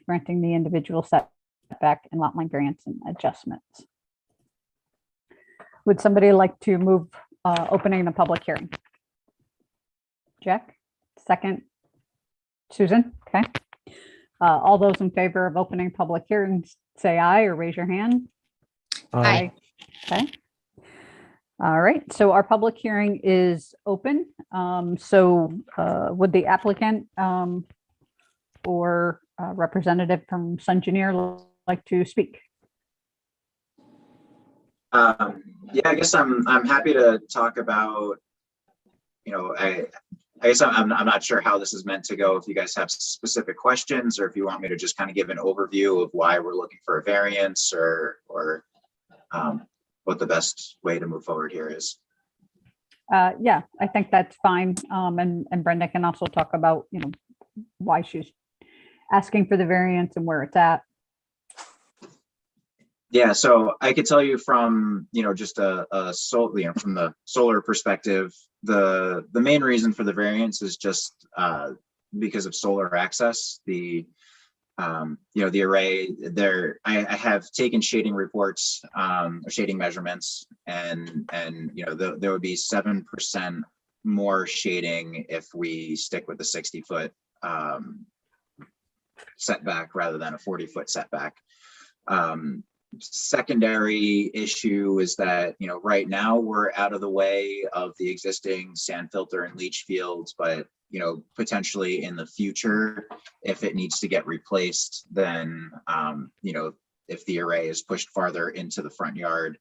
granting the individual setback and lot line variance and adjustments. Would somebody like to move opening the public hearing? Jack, second. Susan, okay. All those in favor of opening public hearings, say aye or raise your hand. Aye. Okay. All right, so our public hearing is open. Would the applicant or representative from Sungineer like to speak? Yeah, I guess I'm happy to talk about, I guess I'm not sure how this is meant to go. If you guys have specific questions, or if you want me to just kind of give an overview of why we're looking for a variance, or what the best way to move forward here is. Yeah, I think that's fine. And Brenda can also talk about, why she's asking for the variance and where it's at. Yeah, so I could tell you from, just from the solar perspective, the main reason for the variance is just because of solar access. The array there, I have taken shading reports, or shading measurements, and there would be 7% more shading if we stick with the 60-foot setback rather than a 40-foot setback. Secondary issue is that, right now we're out of the way of the existing sand filter and leach fields, but potentially in the future, if it needs to get replaced, then if the array is pushed farther into the front yard,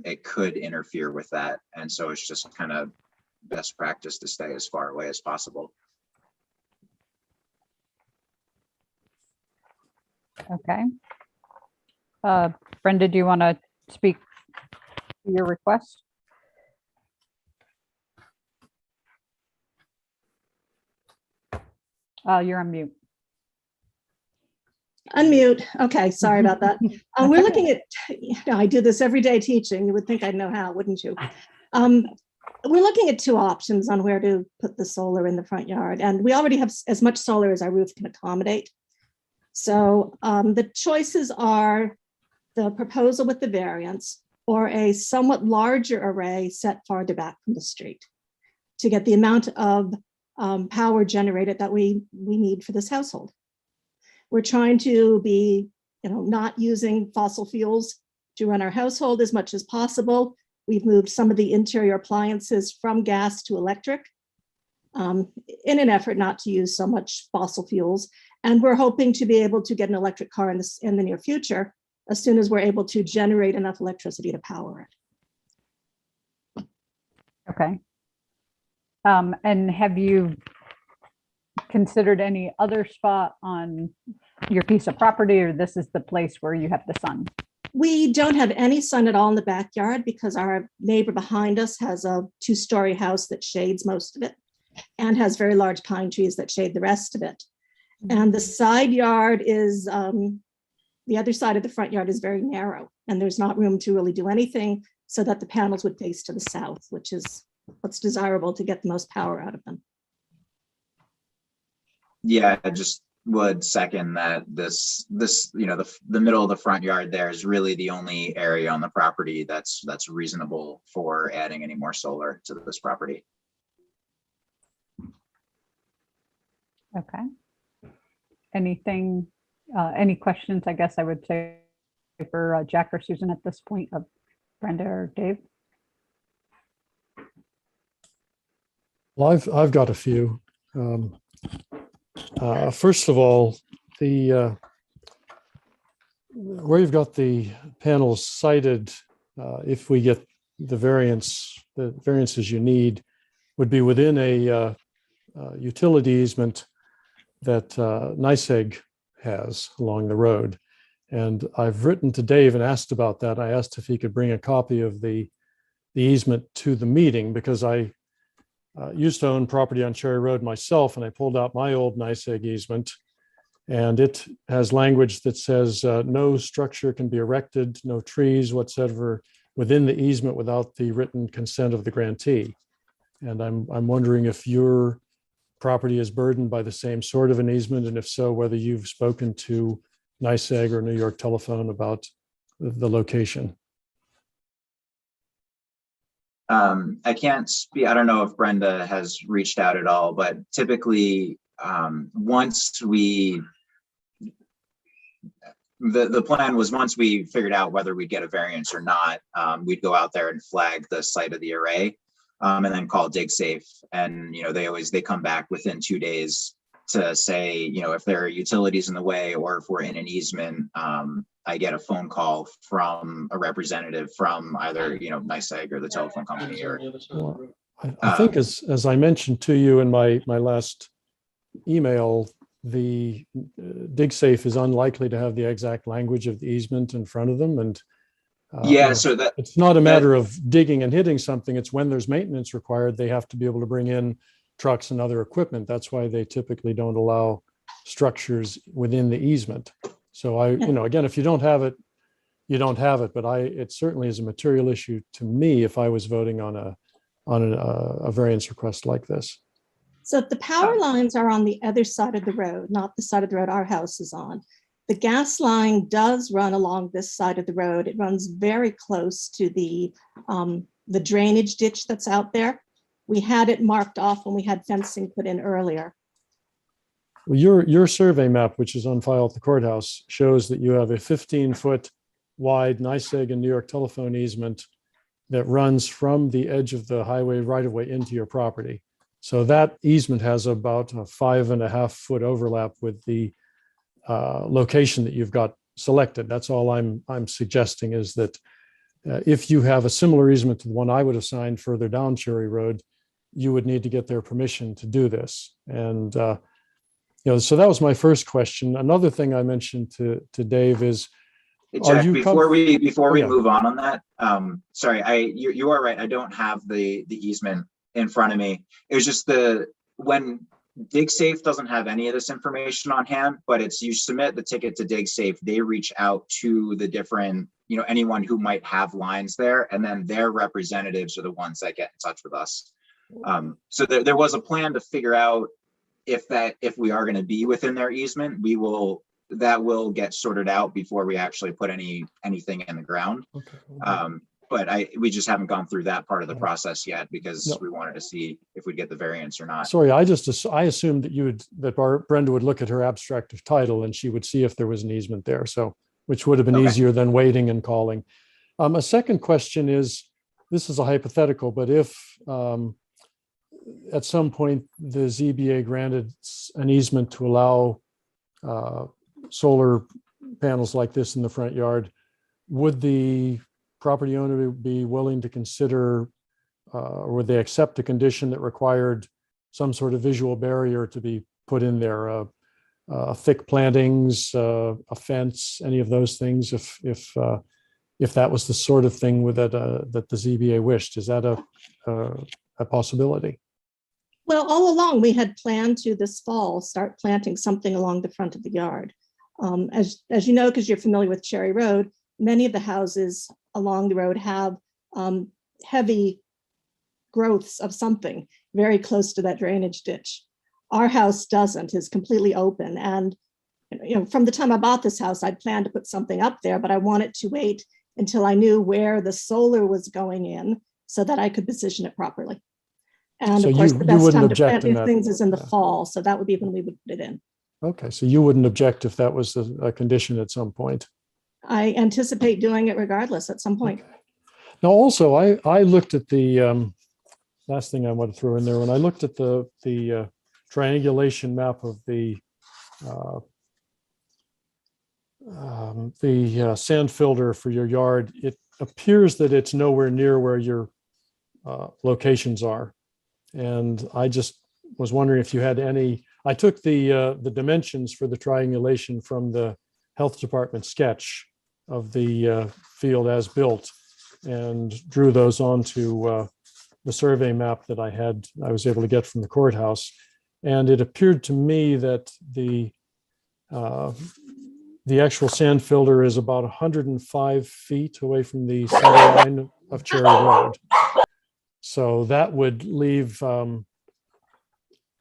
it could interfere with that. And so it's just kind of best practice to stay as far away as possible. Okay. Brenda, do you want to speak to your request? You're on mute. Unmute. Okay, sorry about that. We're looking at, I do this every day teaching. You would think I'd know how, wouldn't you? We're looking at two options on where to put the solar in the front yard. And we already have as much solar as our roof can accommodate. So the choices are the proposal with the variance, or a somewhat larger array set farther back from the street to get the amount of power generated that we need for this household. We're trying to be, not using fossil fuels to run our household as much as possible. We've moved some of the interior appliances from gas to electric in an effort not to use so much fossil fuels. And we're hoping to be able to get an electric car in the near future, as soon as we're able to generate enough electricity to power it. Okay. And have you considered any other spot on your piece of property, or this is the place where you have the sun? We don't have any sun at all in the backyard because our neighbor behind us has a 2-story house that shades most of it and has very large pine trees that shade the rest of it. And the side yard is, the other side of the front yard is very narrow, and there's not room to really do anything so that the panels would face to the south, which is what's desirable to get the most power out of them. Yeah, I just would second that this the middle of the front yard there is really the only area on the property that's reasonable for adding any more solar to this property. Okay. Anything, any questions, I guess I would say, for Jack or Susan at this point, of Brenda or Dave? Well, I've got a few. First of all, the where you've got the panels sited, if we get the variances you need, would be within a utility easement that NYSEG has along the road. And I've written to Dave and asked about that. I asked if he could bring a copy of the easement to the meeting, because I used to own property on Cherry Road myself, and I pulled out my old NYSEG easement, and it has language that says no structure can be erected, no trees whatsoever within the easement without the written consent of the grantee. And I'm wondering if your property is burdened by the same sort of an easement, and if so, whether you've spoken to NYSEG or New York Telephone about the location. I can't speak, I don't know if Brenda has reached out at all, but typically, once we, the plan was once we figured out whether we'd get a variance or not, we'd go out there and flag the site of the array, and then call DigSafe. And, they come back within 2 days to say, if there are utilities in the way or if we're in an easement. I get a phone call from a representative from either, NYSEG or the telephone company. Or Well, I think as I mentioned to you in my last email, the DigSafe is unlikely to have the exact language of the easement in front of them. And so that it's not a matter of digging and hitting something. It's when there's maintenance required, they have to be able to bring in trucks and other equipment. That's why they typically don't allow structures within the easement. So again, if you don't have it, you don't have it. But it certainly is a material issue to me if I was voting on a variance request like this. So the power lines are on the other side of the road, not the side of the road our house is on. The gas line does run along this side of the road. It runs very close to the drainage ditch that's out there. We had it marked off when we had fencing put in earlier. Well, your survey map, which is on file at the courthouse, shows that you have a 15-foot wide NYSEG and New York Telephone easement that runs from the edge of the highway right-of-way into your property. So that easement has about a 5.5-foot overlap with the location that you've got selected. That's all I'm suggesting is that if you have a similar easement to the one I would have signed further down Cherry Road, you would need to get their permission to do this. And so that was my first question. Another thing I mentioned to Dave is, Jack, before we move on that, sorry, you are right. I don't have the easement in front of me. It was just when DigSafe doesn't have any of this information on hand, but you submit the ticket to DigSafe, they reach out to the different, anyone who might have lines there, and then their representatives are the ones that get in touch with us. So there was a plan to figure out if we are going to be within their easement, that will get sorted out before we actually put anything in the ground. okay. But we just haven't gone through that part of the process yet because we wanted to see if we'd get the variance or not. Sorry, I assumed that Brenda would look at her abstract of title and she would see if there was an easement there. So, which would have been easier than waiting and calling. A second question is, this is a hypothetical, but if at some point the ZBA granted an easement to allow solar panels like this in the front yard, would the property owner be willing to consider, or would they accept a condition that required some sort of visual barrier to be put in there, thick plantings, a fence, any of those things, if that was the sort of thing that the ZBA wished? Is that a possibility? Well, all along we had planned to this fall start planting something along the front of the yard. As you know, because you're familiar with Cherry Road, many of the houses along the road have heavy growths of something very close to that drainage ditch. Our house doesn't, is completely open. And from the time I bought this house, I'd planned to put something up there, but I wanted to wait until I knew where the solar was going in so that I could position it properly. And So of course, you the best wouldn't time to object plant in new that? things is in the fall. So that would be when we would put it in. Okay, so you wouldn't object if that was a condition at some point? I anticipate doing it regardless at some point. Okay. Now, also, I looked at the last thing I want to throw in there. When I looked at the triangulation map of the sand filter for your yard, it appears that it's nowhere near where your locations are. And I just was wondering if you had any. I took the dimensions for the triangulation from the health department sketch of the field as built and drew those onto the survey map that I was able to get from the courthouse. And it appeared to me that the actual sand filter is about 105 feet away from the center line of Cherry Road. So that would leave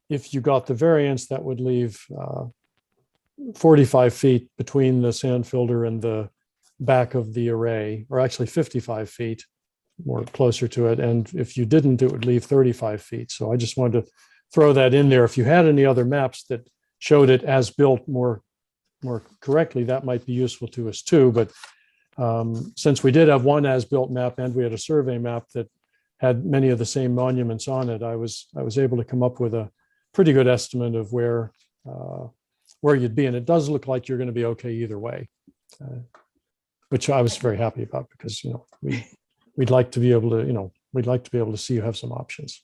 if you got the variance, that would leave 45 feet between the sand filter and the back of the array, or actually 55 feet, more closer to it. And if you didn't, it would leave 35 feet. So I just wanted to throw that in there. If you had any other maps that showed it as built more correctly, that might be useful to us too. But since we did have one as-built map and we had a survey map that had many of the same monuments on it, I was able to come up with a pretty good estimate of where you'd be. And it does look like you're going to be okay either way, which I was very happy about, because we'd like to be able to see you have some options.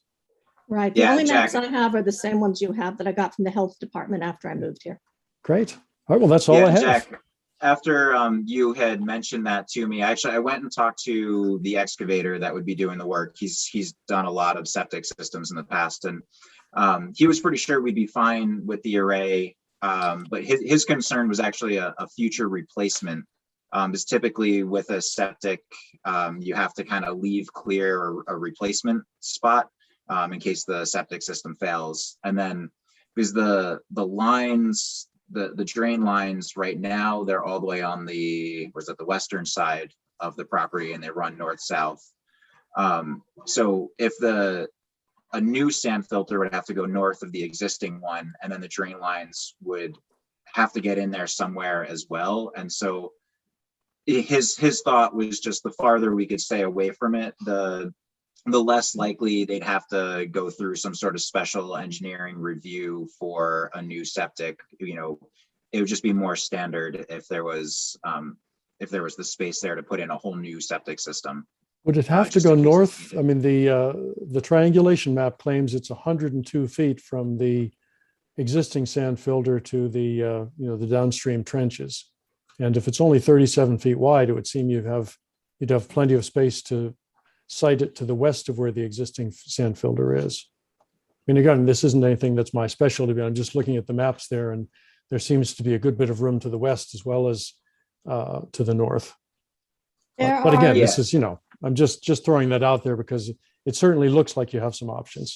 Right. The Yeah, only maps Jack. I have are the same ones you have that I got from the health department after I moved here. Great. All right. Well, that's all Yeah, I have. Jack, after you had mentioned that to me, I went and talked to the excavator that would be doing the work. He's done a lot of septic systems in the past, and he was pretty sure we'd be fine with the array. But his concern was actually a future replacement. Is typically with a septic, you have to kind of leave clear a replacement spot in case the septic system fails. And then because the lines, the drain lines right now, they're all the way on the western side of the property, and they run north-south. So if a new sand filter would have to go north of the existing one, and then the drain lines would have to get in there somewhere as well. And so his thought was just the farther we could stay away from it, the less likely they'd have to go through some sort of special engineering review for a new septic. It would just be more standard if there was the space there to put in a whole new septic system. Would it have to just go in case it's north? needed. I mean, the triangulation map claims it's 102 feet from the existing sand filter to the downstream trenches. And if it's only 37 feet wide, it would seem you'd have plenty of space to site it to the west of where the existing sand filter is. I mean, again, this isn't anything that's my specialty, but I'm just looking at the maps there, and there seems to be a good bit of room to the west as well as to the north. But again, Yeah. this is, I'm just throwing that out there because it certainly looks like you have some options.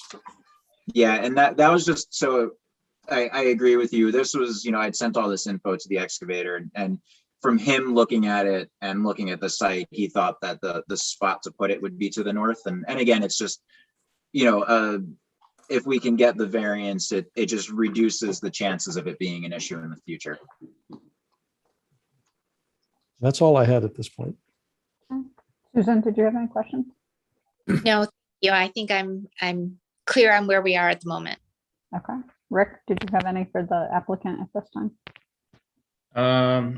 Yeah, and that was just so I agree with you. This was, I'd sent all this info to the excavator, and from him looking at it and looking at the site, he thought that the spot to put it would be to the north. And again, it's just, if we can get the variance, it just reduces the chances of it being an issue in the future. That's all I had at this point. Susan, did you have any questions? No, thank you. I think I'm clear on where we are at the moment. Okay. Rick, did you have any for the applicant at this time?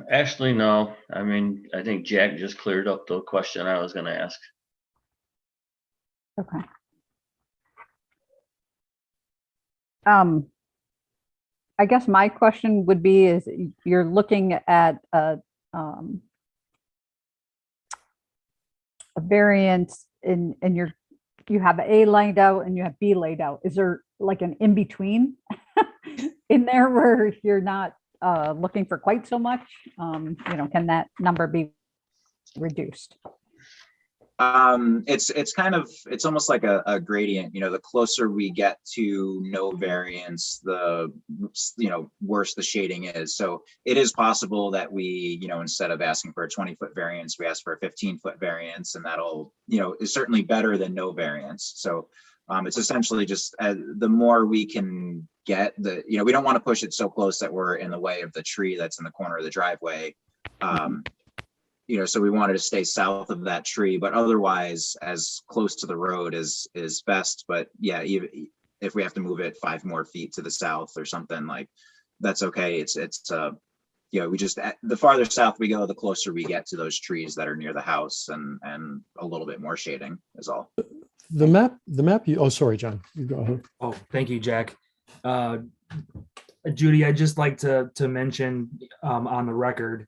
Actually, no. I mean, I think Jack just cleared up the question I was going to ask. Okay. I guess my question would be is you're looking at a variance in you have A laid out and you have B laid out. Is there like an in between in there where you're not looking for quite so much? Can that number be reduced? It's almost like a gradient. The closer we get to no variance, the worse the shading is. So it is possible that we, instead of asking for a 20-foot variance, we ask for a 15-foot variance, and that'll, is certainly better than no variance. So it's essentially just the more we can get we don't want to push it so close that we're in the way of the tree that's in the corner of the driveway. So we wanted to stay south of that tree, but otherwise as close to the road is best. But yeah, even if we have to move it 5 more feet to the south or something, like that's okay. It's we just, the farther south we go, the closer we get to those trees that are near the house, and a little bit more shading is all. The map oh, sorry, John, you go ahead. Oh, thank you, Jack. Judy, I'd just like to mention on the record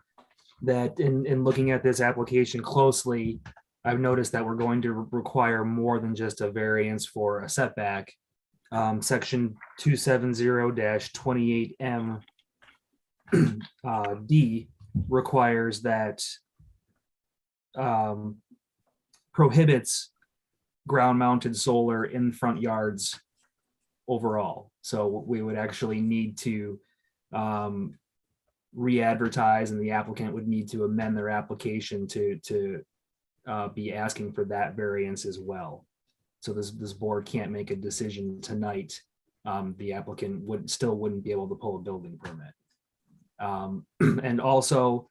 that in looking at this application closely, I've noticed that we're going to require more than just a variance for a setback. Section 270-28M D requires that prohibits ground mounted solar in front yards overall. So we would actually need to re-advertise, and the applicant would need to amend their application to be asking for that variance as well. So this board can't make a decision tonight. The applicant wouldn't be able to pull a building permit. And also,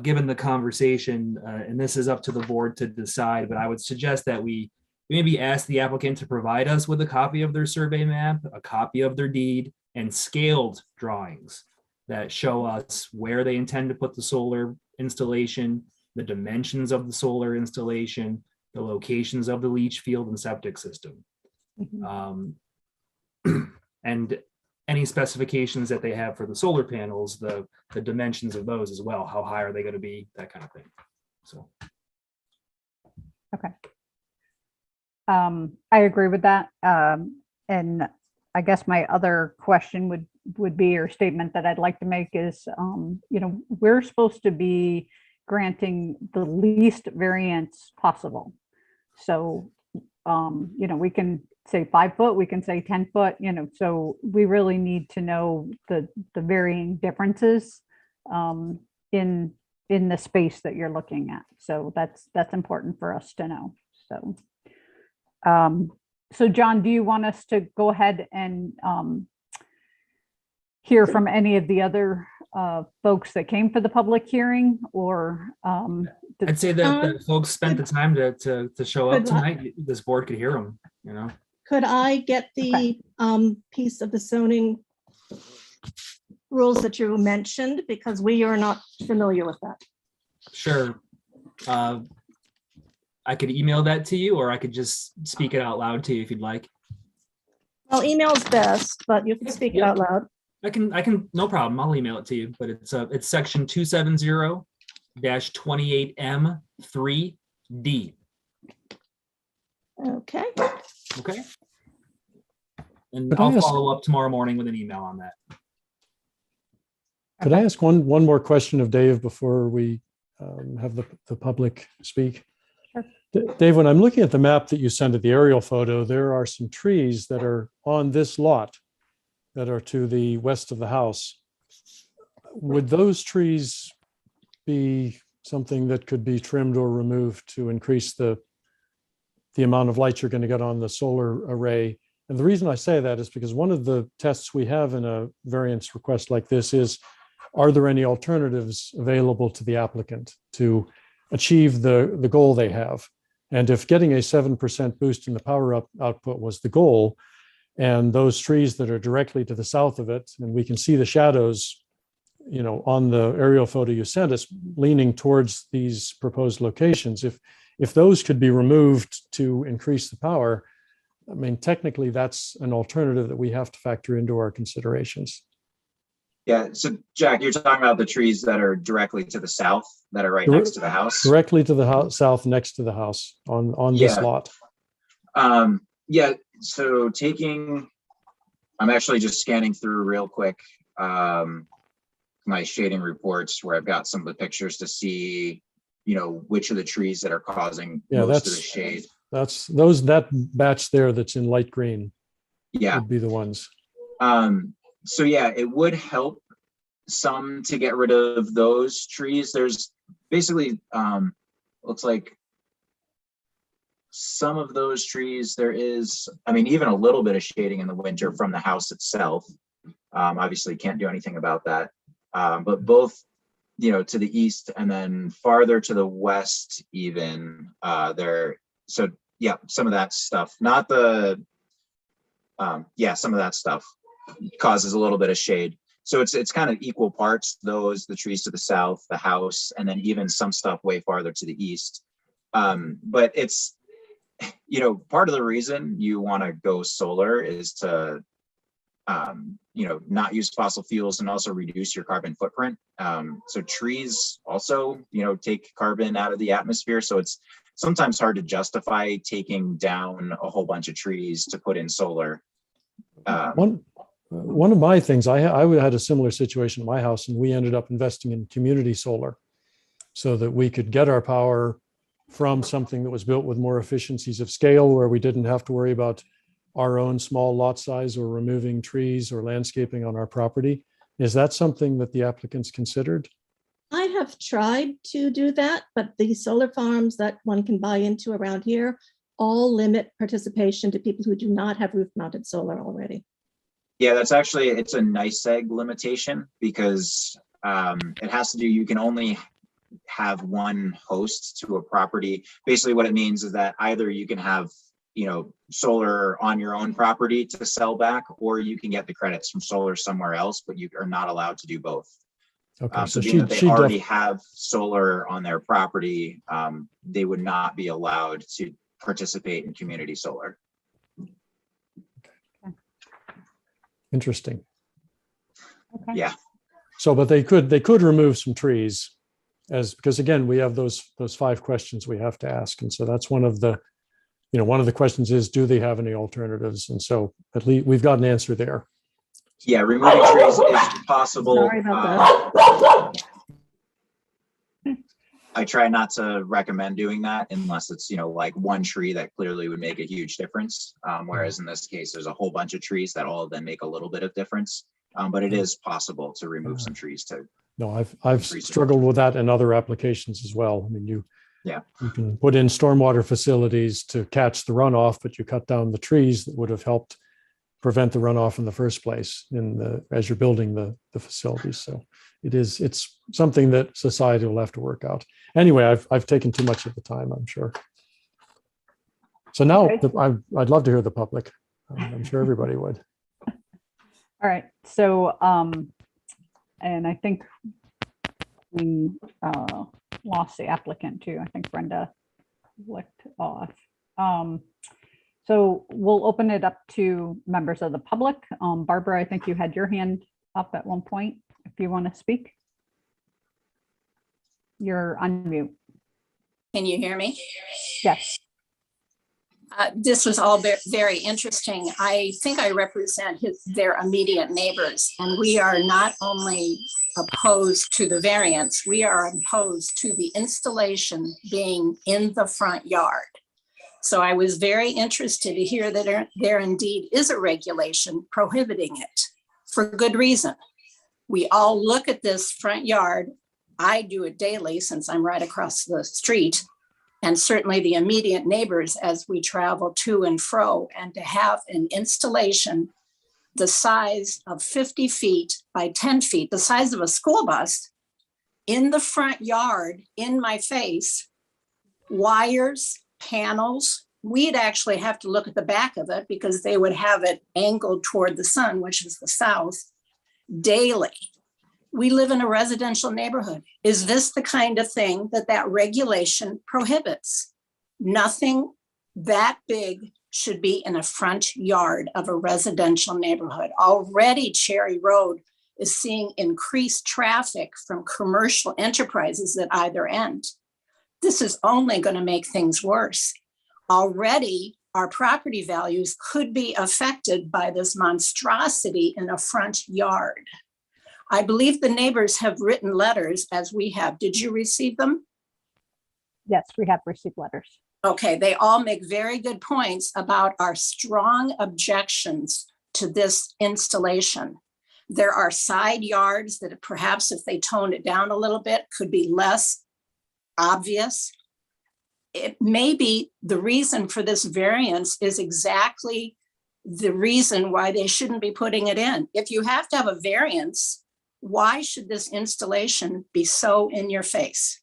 given the conversation, and this is up to the board to decide, but I would suggest that we maybe ask the applicant to provide us with a copy of their survey map, a copy of their deed, and scaled drawings that show us where they intend to put the solar installation, the dimensions of the solar installation, the locations of the leach field and septic system. And any specifications that they have for the solar panels, the dimensions of those as well. How high are they going to be? That kind of thing. So. Okay. I agree with that. And I guess my other question would be, or statement that I'd like to make is, we're supposed to be granting the least variance possible. So, we can say 5 foot, we can say 10 foot, so we really need to know the varying differences in the space that you're looking at. So that's important for us to know. So John, do you want us to go ahead and hear from any of the other folks that came for the public hearing, or? I'd say that folks spent the time to show up tonight. This board could hear them, Could I get the piece of the zoning rules that you mentioned, because we are not familiar with that? Sure. I could email that to you, or I could just speak it out loud to you if you'd like. Well, email's best, but you can speak it out loud. I can, no problem. I'll email it to you, but it's section 270-28M3D. Okay. Okay. And Could I'll I ask- follow up tomorrow morning with an email on that. Could I ask one more question of Dave before we have the public speak? Sure. Dave, when I'm looking at the map that you sent at the aerial photo, there are some trees that are on this lot that are to the west of the house. Would those trees be something that could be trimmed or removed to increase the amount of light you're going to get on the solar array? And the reason I say that is because one of the tests we have in a variance request like this is, are there any alternatives available to the applicant to achieve the goal they have? And if getting a 7% boost in the power output was the goal, and those trees that are directly to the south of it, and we can see the shadows, on the aerial photo you sent us, leaning towards these proposed locations, if those could be removed to increase the power, I mean, technically that's an alternative that we have to factor into our considerations. Yeah, so Jack, you're talking about the trees that are directly to the south that are right next to the house? Directly to the south, next to the house on this lot. Yeah, so I'm actually just scanning through real quick my shading reports where I've got some of the pictures to see, which of the trees that are causing most of the shade. That's that batch there that's in light green. Yeah, would be the ones. So yeah, it would help some to get rid of those trees. There's basically looks like some of those trees, there is, even a little bit of shading in the winter from the house itself. Obviously can't do anything about that. But both, to the east and then farther to the west even, so yeah, some of that stuff, not the, some of that stuff causes a little bit of shade. So it's kind of equal parts, the trees to the south, the house, and then even some stuff way farther to the east. But it's, part of the reason you want to go solar is to, not use fossil fuels and also reduce your carbon footprint. So trees also, take carbon out of the atmosphere. So it's sometimes hard to justify taking down a whole bunch of trees to put in solar. One of my things, I had a similar situation in my house, and we ended up investing in community solar so that we could get our power from something that was built with more efficiencies of scale, where we didn't have to worry about our own small lot size or removing trees or landscaping on our property. Is that something that the applicants considered? I have tried to do that, but the solar farms that one can buy into around here all limit participation to people who do not have roof mounted solar already. Yeah, that's actually, it's a NYSEG limitation because it has to do, you can only have one host to a property. Basically what it means is that either you can have, you know, solar on your own property to sell back, or you can get the credits from solar somewhere else, but you are not allowed to do both. Okay, So so being that she they already have solar on their property, they would not be allowed to participate in community solar. interesting. Okay. Yeah. So, but they could remove some trees because again, we have those 5 questions we have to ask. And so that's one of the questions is, do they have any alternatives? And so at least we've got an answer there. Yeah, removing trees is possible. Sorry about that. I try not to recommend doing that unless it's, you know, like one tree that clearly would make a huge difference. Whereas in this case, there's a whole bunch of trees that all of them make a little bit of difference. But it is possible to remove some trees too. No, I've struggled with that in other applications as well. I mean, you can put in stormwater facilities to catch the runoff, but you cut down the trees that would have helped prevent the runoff in the first place as you're building the facilities. So it's something that society will have to work out. Anyway, I've taken too much of the time, I'm sure. So now I'd love to hear the public. I'm sure everybody would. All right. So, and I think we lost the applicant too. I think Brenda clicked off. So we'll open it up to members of the public. Barbara, I think you had your hand up at one point. If you want to speak, you're on mute. Can you hear me? Yes. This was all very interesting. I think I represent their immediate neighbors, and we are not only opposed to the variance, we are opposed to the installation being in the front yard. So I was very interested to hear that there indeed is a regulation prohibiting it for good reason. We all look at this front yard. I do it daily since I'm right across the street, and certainly the immediate neighbors as we travel to and fro, and to have an installation the size of 50 feet by 10 feet, the size of a school bus, in the front yard, in my face, wires, panels. We'd actually have to look at the back of it because they would have it angled toward the sun, which is the south, daily. We live in a residential neighborhood. Is this the kind of thing that regulation prohibits? Nothing that big should be in a front yard of a residential neighborhood. Already Cherry Road is seeing increased traffic from commercial enterprises at either end. This is only going to make things worse. Already our property values could be affected by this monstrosity in a front yard. I believe the neighbors have written letters, as we have. Did you receive them? Yes, we have received letters. Okay, they all make very good points about our strong objections to this installation. There are side yards that perhaps if they toned it down a little bit could be less obvious. It may be the reason for this variance is exactly the reason why they shouldn't be putting it in. If you have to have a variance, why should this installation be so in your face?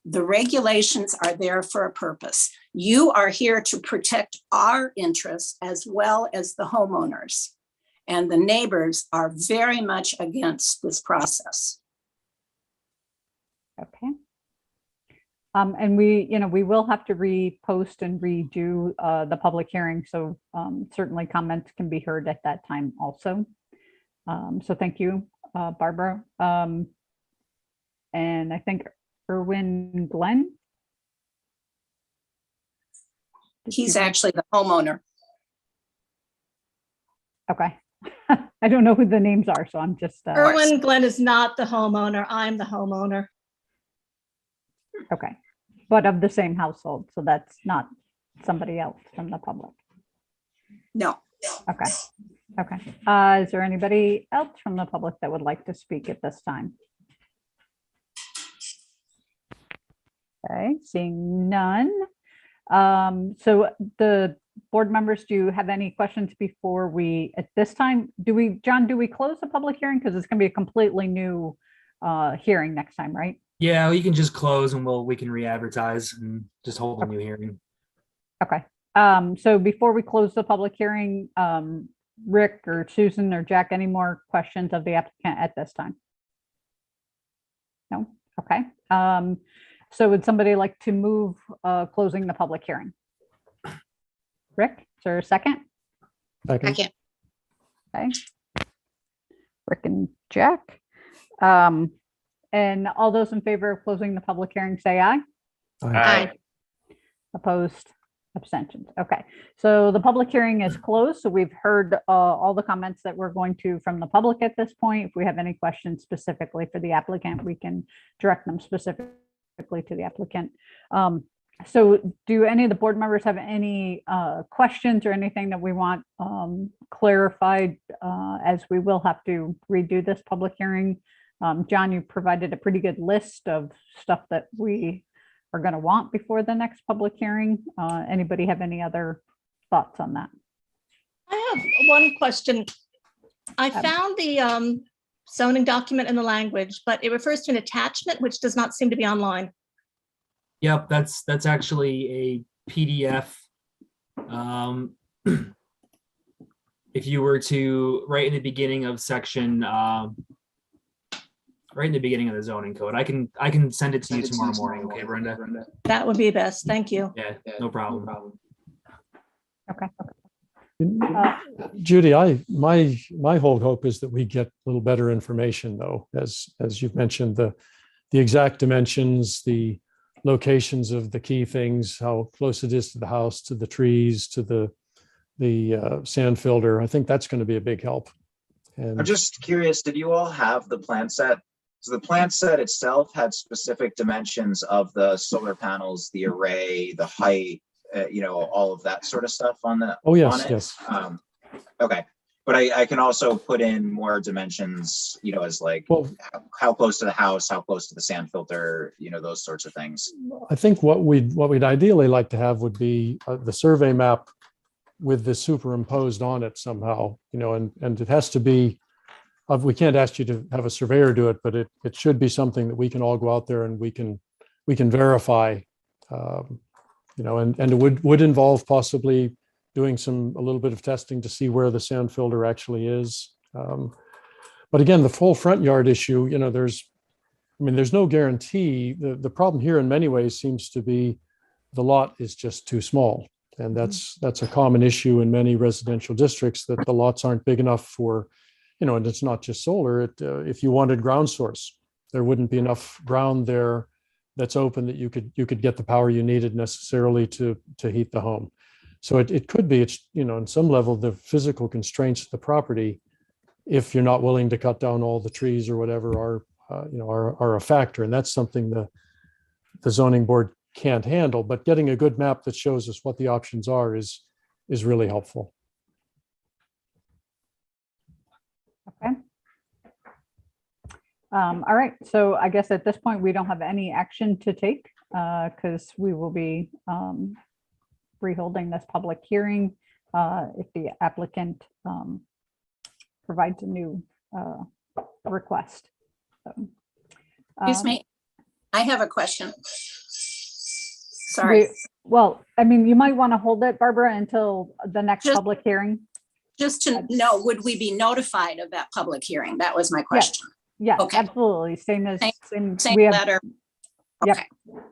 The regulations are there for a purpose. You are here to protect our interests as well as the homeowners. And the neighbors are very much against this process. Okay. And we will have to repost and redo the public hearing. So certainly comments can be heard at that time also. So thank you, Barbara. And I think Erwin Glenn. He's actually the homeowner. Okay. I don't know who the names are, so I'm just. Erwin Glenn is not the homeowner. I'm the homeowner. Okay. But of the same household. So that's not somebody else from the public. No. Okay. Okay. Is there anybody else from the public that would like to speak at this time? Okay, seeing none. So the board members, do you have any questions before we, at this time, John, do we close the public hearing? Because it's going to be a completely new hearing next time, right? Yeah, you can just close and we can re-advertise and just hold a new hearing. Okay. So before we close the public hearing, Rick or Susan or Jack, any more questions of the applicant at this time? No? Okay. So would somebody like to move closing the public hearing? Rick, is there a second? Second. Second. Okay. Rick and Jack. And all those in favor of closing the public hearing, say aye. Aye. Opposed, abstentions. Okay, so the public hearing is closed. So we've heard all the comments that we're going to from the public at this point. If we have any questions specifically for the applicant, we can direct them specifically to the applicant. So do any of the board members have any questions or anything that we want clarified, as we will have to redo this public hearing? John, you provided a pretty good list of stuff that we are going to want before the next public hearing. Anybody have any other thoughts on that? I have one question. I found the zoning document in the language, but it refers to an attachment, which does not seem to be online. Yep, that's actually a PDF. If you were to, right in the beginning of section, right in the beginning of the zoning code, I can send it to you tomorrow morning. Okay, Brenda? That would be best. Thank you. Yeah, no problem. Okay. Judy, my whole hope is that we get a little better information, though, as you've mentioned, the exact dimensions, the locations of the key things, how close it is to the house, to the trees, to the sand filter. I think that's going to be a big help. And I'm just curious, did you all have the plan set? So the plan set itself had specific dimensions of the solar panels, the array, the height, all of that sort of stuff on the. oh yes, on it. yes. Okay, but I can also put in more dimensions, as like Well, how close to the house, how close to the sand filter, those sorts of things. I think what we'd ideally like to have would be the survey map with this superimposed on it somehow, and it has to be. We can't ask you to have a surveyor do it, but it should be something that we can all go out there and we can verify, and it would involve possibly doing a little bit of testing to see where the sand filter actually is. But again, the full front yard issue, there's no guarantee. The problem here in many ways seems to be the lot is just too small. And that's a common issue in many residential districts, that the lots aren't big enough for, and it's not just solar. If you wanted ground source, there wouldn't be enough ground there that's open that you could get the power you needed necessarily to heat the home. So it could be, in some level, the physical constraints of the property, if you're not willing to cut down all the trees or whatever, are a factor. And that's something the zoning board can't handle. But getting a good map that shows us what the options are is really helpful. Okay. All right. So I guess at this point, we don't have any action to take because we will be reholding this public hearing if the applicant provides a new request. So, Excuse me, I have a question. Sorry. Well, you might want to hold it, Barbara, until the next public hearing. Just to know, would we be notified of that public hearing? That was my question. Yes, Okay. absolutely. Same as Same we have letter. Yep. Okay,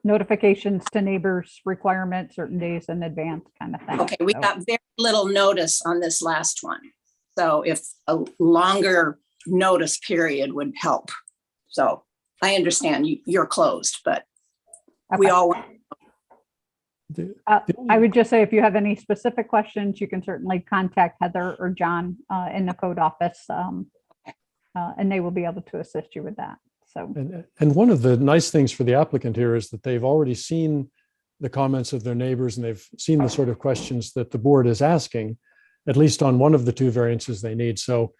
notifications to neighbors, requirement certain days in advance kind of thing. okay, we So, got very little notice on this last one. So if a longer notice period would help. So I understand you're closed, but we okay. all want. I would just say, if you have any specific questions, you can certainly contact Heather or John in the code office, and they will be able to assist you with that. So, and one of the nice things for the applicant here is that they've already seen the comments of their neighbors and they've seen the sort of questions that the board is asking. at least on one of the two variances they need. So,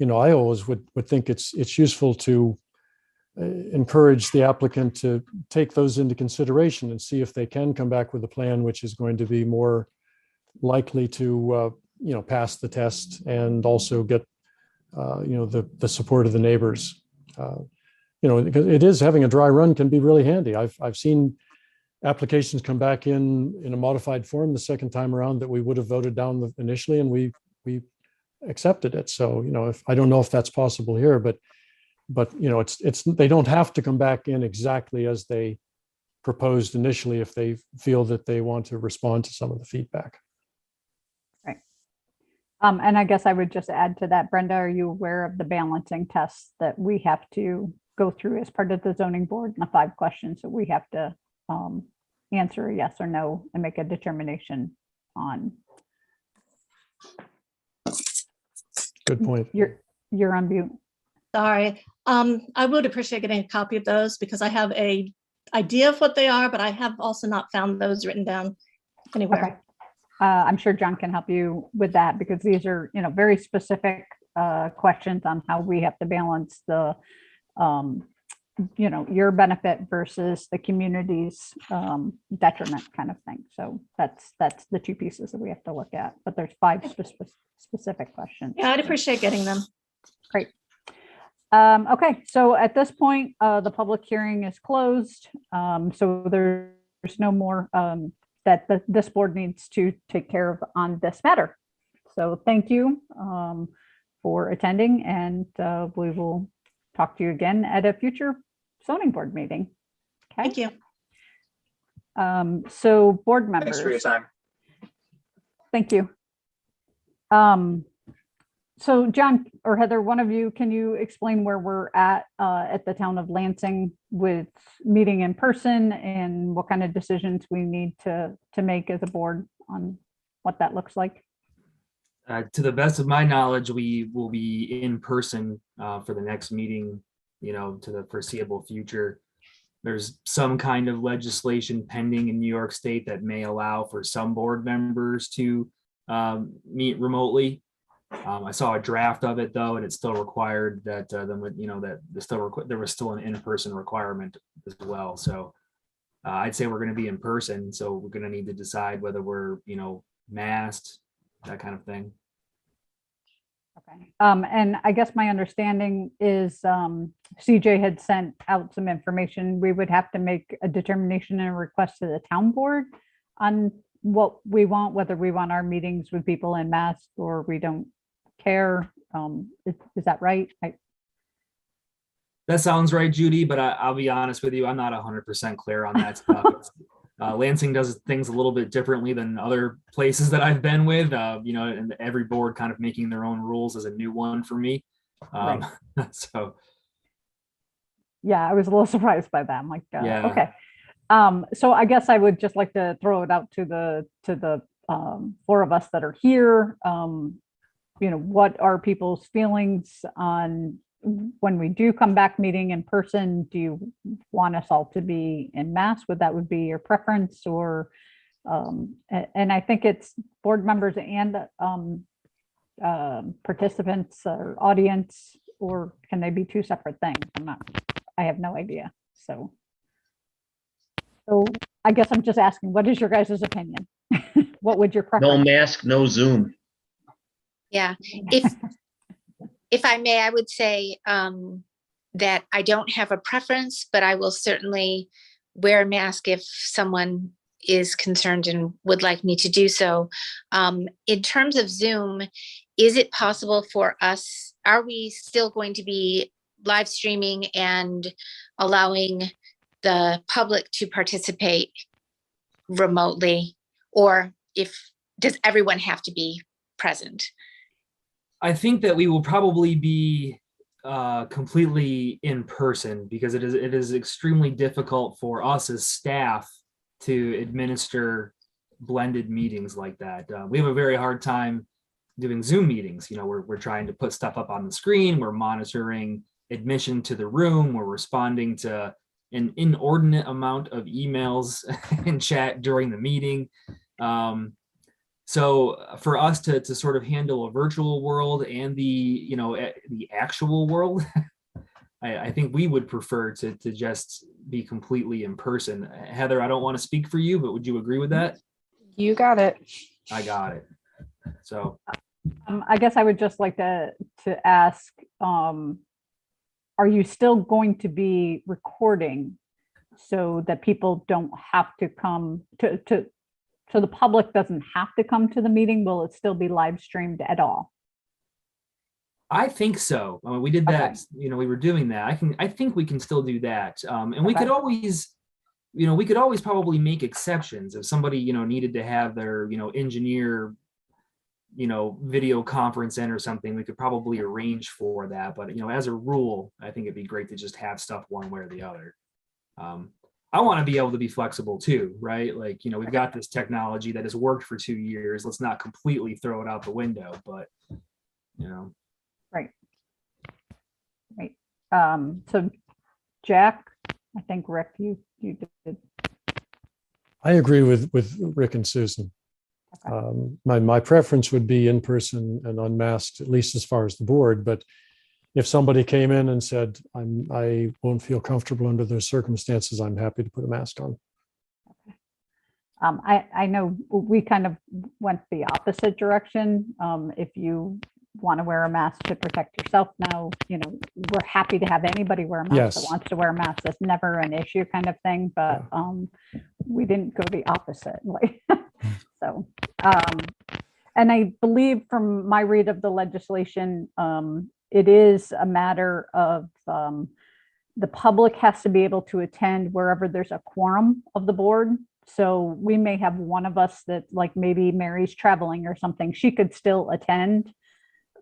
I always would think it's useful to encourage the applicant to take those into consideration and see if they can come back with a plan which is going to be more likely to pass the test and also get the support of the neighbors. Because it is, having a dry run can be really handy. I've seen applications come back in a modified form the second time around that we would have voted down initially, and we accepted it. So if I don't know if that's possible here, but it's they don't have to come back in exactly as they proposed initially if they feel that they want to respond to some of the feedback. Right. And I guess I would just add to that, Brenda, are you aware of the balancing tests that we have to go through as part of the zoning board, and the 5 questions that we have to answer a yes or no and make a determination on? Good point. You're on mute. Sorry. I would appreciate getting a copy of those because I have a idea of what they are, but I have also not found those written down anywhere. Okay. I'm sure John can help you with that, because these are, very specific questions on how we have to balance the, your benefit versus the community's detriment kind of thing. So that's the 2 pieces that we have to look at, but there's 5 specific questions. Yeah, I'd appreciate getting them. Great. Okay, so at this point, the public hearing is closed. So there's no more that this board needs to take care of on this matter. So thank you for attending, and we will talk to you again at a future zoning board meeting. Okay. Thank you. So board members. Thanks for your time. Thank you. So John or Heather, one of you, can you explain where we're at the town of Lansing with meeting in person and what kind of decisions we need to make as a board on what that looks like? To the best of my knowledge, we will be in person for the next meeting, to the foreseeable future. There's some kind of legislation pending in New York State that may allow for some board members to meet remotely. I saw a draft of it though, and it still required that there was still an in-person requirement as well. So I'd say we're going to be in person. So we're going to need to decide whether we're, masked, that kind of thing. Okay. And I guess my understanding is CJ had sent out some information. We would have to make a determination and a request to the town board on what we want, whether we want our meetings with people in masks or we don't care. Is that right? That sounds right, Judy, but I'll be honest with you, I'm not 100% clear on that stuff. Lansing does things a little bit differently than other places that I've been with, and every board kind of making their own rules is a new one for me. Right. So. Yeah, I was a little surprised by that. I'm like, Yeah. Okay. So I guess I would just like to throw it out to the 4 of us that are here. What are people's feelings on when we do come back meeting in person? Do you want us all to be in mass? Would be your preference? Or and I think it's board members and participants or audience, or can they be 2 separate things? I have no idea. So I guess I'm just asking, what is your guys' opinion? What would your preference? No mask, no Zoom. Yeah, if I may, I would say that I don't have a preference, but I will certainly wear a mask if someone is concerned and would like me to do so. In terms of Zoom, is it possible for us, are we still going to be live streaming and allowing the public to participate remotely, or does everyone have to be present? I think that we will probably be completely in person, because it is extremely difficult for us as staff to administer blended meetings like that. We have a very hard time doing Zoom meetings. We're trying to put stuff up on the screen. We're monitoring admission to the room. We're responding to an inordinate amount of emails and chat during the meeting. So for us to sort of handle a virtual world and the actual world, I think we would prefer to just be completely in person. Heather, I don't want to speak for you, but would you agree with that? You got it. I got it. So I guess I would just like to ask, are you still going to be recording so that people don't have to come so the public doesn't have to come to the meeting? Will it still be live streamed at all? I think so. I mean, we did that, Okay. we were doing that. I think we can still do that. And we Okay. could always, we could always probably make exceptions if somebody, needed to have their, engineer, video conference in or something. We could probably arrange for that. But, as a rule, I think it'd be great to just have stuff one way or the other. I want to be able to be flexible too, right? Like, we've got this technology that has worked for 2 years. Let's not completely throw it out the window, but, Right. Right. So Jack, I think Rick, you did. I agree with Rick and Susan. Okay. My preference would be in person and unmasked, at least as far as the board. But if somebody came in and said, I won't feel comfortable under those circumstances, I'm happy to put a mask on. I know we kind of went the opposite direction. If you want to wear a mask to protect yourself now, we're happy to have anybody wear a mask Yes. that wants to wear a mask. That's never an issue kind of thing, but we didn't go the opposite way. So, and I believe from my read of the legislation, it is a matter of the public has to be able to attend wherever there's a quorum of the board. So we may have one of us that, like, maybe Mary's traveling or something, she could still attend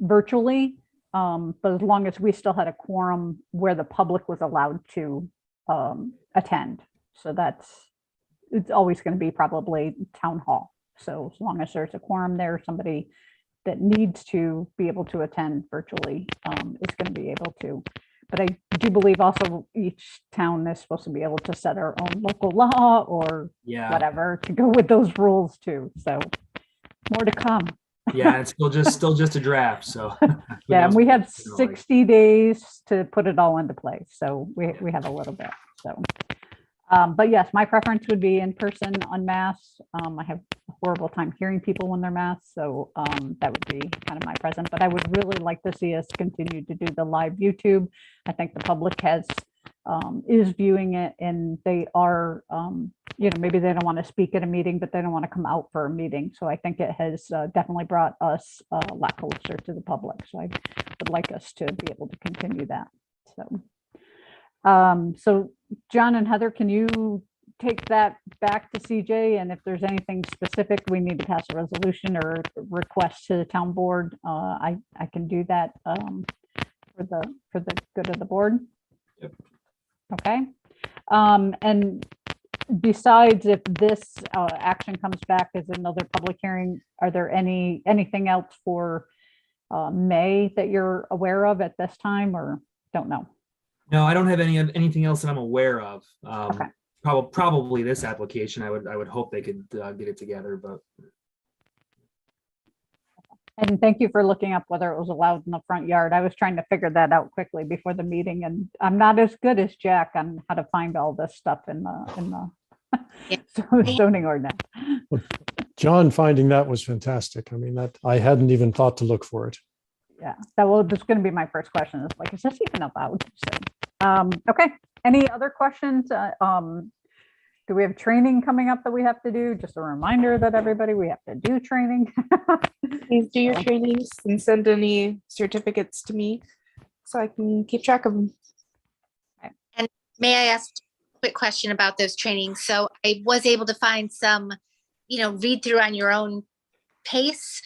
virtually, but as long as we still had a quorum where the public was allowed to attend. So it's always going to be probably town hall. So as long as there's a quorum there, somebody that needs to be able to attend virtually is going to be able to. But I do believe also each town is supposed to be able to set our own local law or whatever to go with those rules too. So more to come. Yeah, it's still just a draft. So yeah, and we have 60 days to put it all into place. So we have a little bit. So, but yes, my preference would be in person, unmasked. I have a horrible time hearing people when they're masked, so that would be kind of my present. But I would really like to see us continue to do the live YouTube. I think the public is viewing it, and they are, maybe they don't want to speak at a meeting, but they don't want to come out for a meeting. So I think it has definitely brought us a lot closer to the public. So I would like us to be able to continue that. So John and Heather, can you take that back to CJ? And if there's anything specific we need to pass a resolution or request to the town board, I can do that for the good of the board. Yep. Okay. And besides, if this action comes back as another public hearing, are there anything else for May that you're aware of at this time, or don't know? No, I don't have anything else that I'm aware of. Okay. Probably this application. I would hope they could get it together, but. And thank you for looking up whether it was allowed in the front yard. I was trying to figure that out quickly before the meeting, and I'm not as good as Jack on how to find all this stuff in the zoning ordinance. Well, John finding that was fantastic. I mean, that I hadn't even thought to look for it. Yeah, that was going to be my first question. Is like, is this even allowed? So, okay. Any other questions? Do we have training coming up that we have to do? Just a reminder that everybody, we have to do training. Please do your trainings and send any certificates to me so I can keep track of them. And may I ask a quick question about those trainings? So I was able to find some, read through on your own pace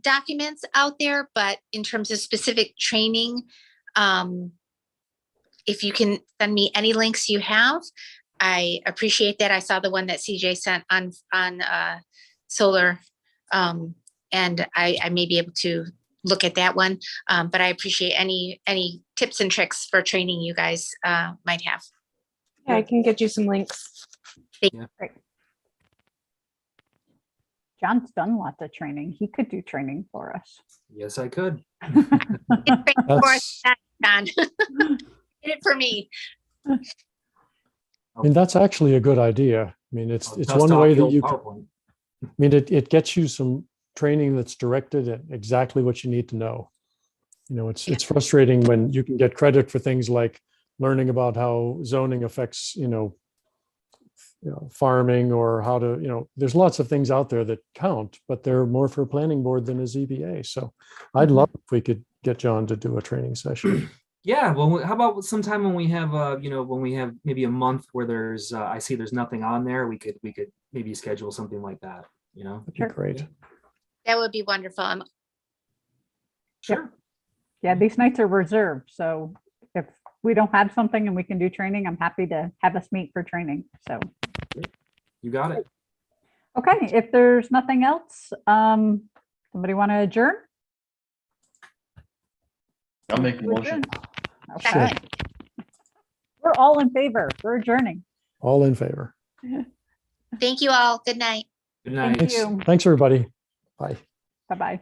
documents out there, but in terms of specific training, if you can send me any links you have, I appreciate that. I saw the one that CJ sent on solar, and I may be able to look at that one, but I appreciate any tips and tricks for training you guys might have. Yeah, I can get you some links. Great. John's done lots of training. He could do training for us. Yes, I could. That's, Done. Did it for me. I mean, that's actually a good idea. I mean, it's I'll it's dust one off way the that old you, PowerPoint. I mean, it gets you some training that's directed at exactly what you need to know. You know, it's frustrating when you can get credit for things like learning about how zoning affects, farming, or how to, there's lots of things out there that count, but they're more for a planning board than a ZBA. So I'd love if we could get John to do a training session. Yeah, well, how about sometime when we have, when we have maybe a month where there's, I see there's nothing on there, we could maybe schedule something like that, That'd be great. That would be wonderful. Sure. Yeah, these nights are reserved. So if we don't have something and we can do training, I'm happy to have us meet for training. So, You got it. okay, if there's nothing else, somebody want to adjourn? I'll make a motion. Okay. We're all in favor. We're adjourning. All in favor. Thank you all. Good night. Good night. Thank you. Thanks, everybody. Bye. Bye-bye.